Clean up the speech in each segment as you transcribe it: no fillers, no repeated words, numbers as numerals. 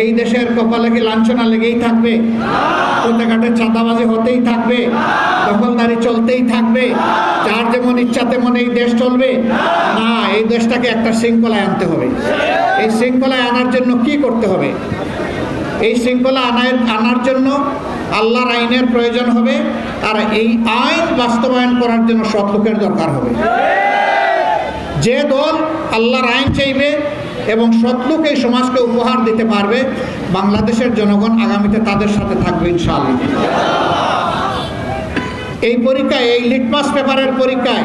এই দেশের কপালে কি লাঞ্ছনা লেগেই থাকবে? কোথাঘাটে চাঁদাবাজি হতেই থাকবে? দখলদারি চলতেই থাকবে? যার যেমন ইচ্ছা তেমন এই দেশ চলবে না। এই দেশটাকে একটা শৃঙ্খলায় আনতে হবে। এই শৃঙ্খলায় আনার জন্য কি করতে হবে? এই শৃঙ্খলা আনার জন্য আল্লাহর আইনের প্রয়োজন হবে, আর এই আইন বাস্তবায়ন করার জন্য সৎ লোকের দরকার হবে। যে দল আল্লাহর আইন চাইবে এবং সৎলোক এই সমাজকে উপহার দিতে পারবে, বাংলাদেশের জনগণ আগামীতে তাদের সাথে থাকবে ইনশাআল্লাহ। এই পরীক্ষায়, এই লিটমাস পেপারের পরীক্ষায়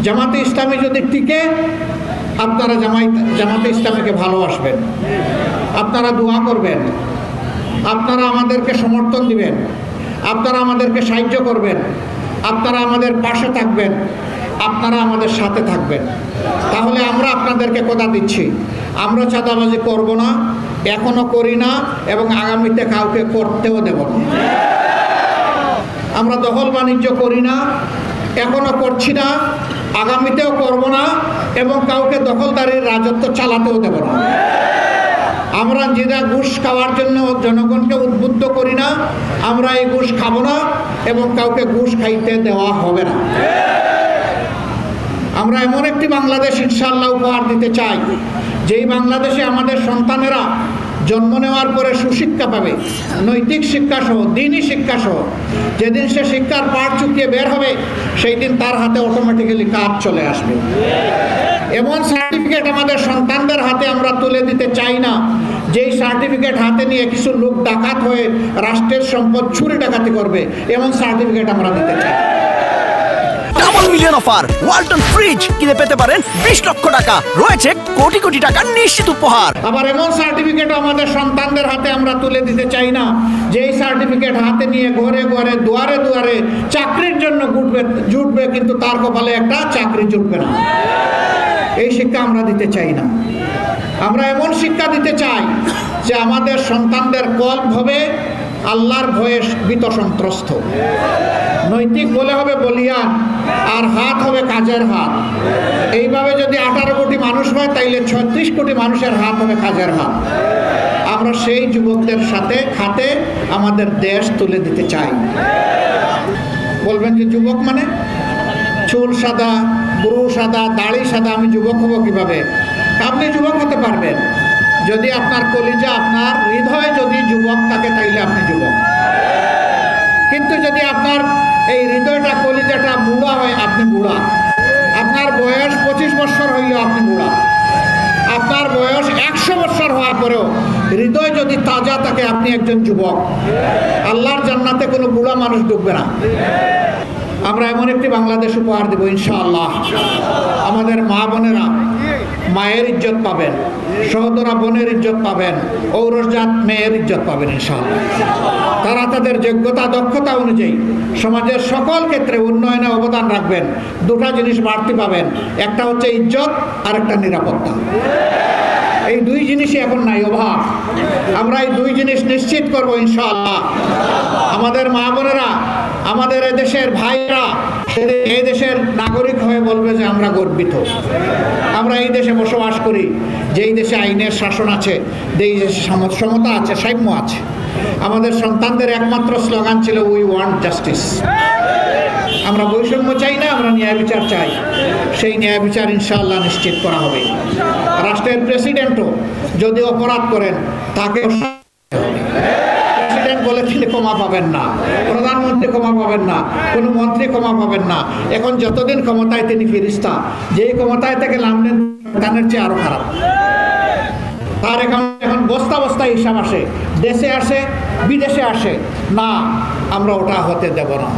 জামাতে ইসলামী যদি টিকে, আপনারা জামাতে ইসলামীকে ভালোবাসবেন, আপনারা দোয়া করবেন, আপনারা আমাদেরকে সমর্থন দিবেন, আপনারা আমাদেরকে সাহায্য করবেন, আপনারা আমাদের পাশে থাকবেন, আপনারা আমাদের সাথে থাকবেন। তাহলে আমরা আপনাদেরকে কথা দিচ্ছি, আমরা চাঁদাবাজি করব না, এখনো করি না এবং আগামীতে কাউকে করতেও দেব না। আমরা দখল বাণিজ্য করি না, এখনো করছি না, আগামীতেও করব না এবং কাউকে দখলদারির রাজত্ব চালাতেও দেব না। আমরা যেটা ঘুষ খাওয়ার জন্য জনগণকে উদ্বুদ্ধ করি না, আমরা এই ঘুষ খাবো না এবং কাউকে ঘুষ খাইতে দেওয়া হবে না। আমরা এমন একটি বাংলাদেশ ইনশাআল্লাহ উপহার দিতে চাই, যেই বাংলাদেশে আমাদের সন্তানেরা জন্ম নেওয়ার পরে সুশিক্ষা পাবে, নৈতিক শিক্ষা সহ, দ্বীনি শিক্ষা সহ। যেদিন সে শিক্ষার পাঠ চুকিয়ে বের হবে, সেই দিন তার হাতে অটোমেটিক্যালি কাজ চলে আসবে। এমন সার্টিফিকেট আমাদের সন্তানদের হাতে আমরা তুলে দিতে চাই না, যেই সার্টিফিকেট হাতে নিয়ে কিছু লোক ডাকাত হয়ে রাষ্ট্রের সম্পদ চুরি ডাকাতি করবে, এমন সার্টিফিকেট আমরা দিতে চাই। Double million offer Walton fridge কিনে পেতে পারেন 20 লক্ষ টাকা, রয়েছে কোটি কোটি টাকার নিশ্চিত উপহার। আবার এমন সার্টিফিকেট আমাদের সন্তানদের হাতে আমরা তুলে দিতে চাই না, যেই সার্টিফিকেট হাতে নিয়ে ঘরে ঘরে দুয়ারে দুয়ারে চাকরির জন্য জুটবে, কিন্তু তার কপালে একটা চাকরি জুটবে না। এই শিক্ষা আমরা দিতে চাই না। আমরা এমন শিক্ষা দিতে চাই যে আমাদের সন্তানদের কল্প হবে আল্লাহর ভয়ে ভীত সন্ত্রস্ত, নৈতিক বলে হবে বলিয়ান, আর হাত হবে কাজের হাত। এইভাবে যদি 18 কোটি মানুষ হয়, তাইলে 36 কোটি মানুষের হাত হবে কাজের হাত। আমরা সেই যুবকদের সাথে খাতে আমাদের দেশ তুলে দিতে চাই। বলবেন যে যুবক মানে চুল সাদা, বুড়ো সাদা, দাড়ি সাদা, আমি যুবক হব কিভাবে? আপনি যুবক হতে পারবেন যদি আপনার কলিজা, আপনার হৃদয় যদি যুবক থাকে, তাইলে আপনি যুবক। কিন্তু যদি আপনার এই হৃদয়টা, কলিজাটা বুড়া হয়, আপনি বুড়া। আপনার বয়স 25 বছর হইলেও আপনি বুড়া। আপনার বয়স 100 বছর হওয়ার পরেও হৃদয় যদি তাজা থাকে, আপনি একজন যুবক। আল্লাহর জান্নাতে কোনো বুড়া মানুষ ঢুকবে না। আমরা এমন একটি বাংলাদেশ উপহার দেব ইনশাআল্লাহ। আমাদের মা বোনেরা মায়ের ইজ্জত পাবেন, সহোদরা বোনের ইজ্জত পাবেন, ঔরসজাত মেয়ের ইজ্জত পাবেন ইনশাআল্লাহ। তারা তাদের যোগ্যতা দক্ষতা অনুযায়ী সমাজের সকল ক্ষেত্রে উন্নয়নে অবদান রাখবেন। দুটা জিনিস বাড়তি পাবেন, একটা হচ্ছে ইজ্জত আর একটা নিরাপত্তা। এই দুই জিনিসই এখন নাই, অভাব। আমরা এই দুই জিনিস নিশ্চিত করব ইনশাআল্লাহ। আমাদের মা বোনেরা, আমাদের এদেশের ভাইরা এই দেশের নাগরিক হয়ে বলবে যে আমরা গর্বিত, আমরা এই দেশে বসবাস করি, যেই দেশে আইনের শাসন আছে, যেই দেশে সমতা আছে, সাম্য আছে। আমাদের সন্তানদের একমাত্র স্লোগান ছিল উই ওয়ান্ট জাস্টিস। আমরা বৈষম্য চাই না, আমরা ন্যায় বিচার চাই। সেই ন্যায় বিচার ইনশাআল্লাহ নিশ্চিত করা হবে। রাষ্ট্রের প্রেসিডেন্টও যদি অপরাধ করেন, তাকে প্রেসিডেন্ট বলে তিনি ক্ষমা পাবেন না, প্রধানমন্ত্রী ক্ষমা পাবেন না, কোনো মন্ত্রী ক্ষমা পাবেন না। এখন যতদিন ক্ষমতায় তিনি ফেরেশতা, যেই ক্ষমতায় থেকে লামলেন তার চেয়ে আরো খারাপ। তার এখন বস্তা বস্তা হিসাব আসে, দেশে আসে, বিদেশে আসে না। আমরা ওটা হতে দেব না।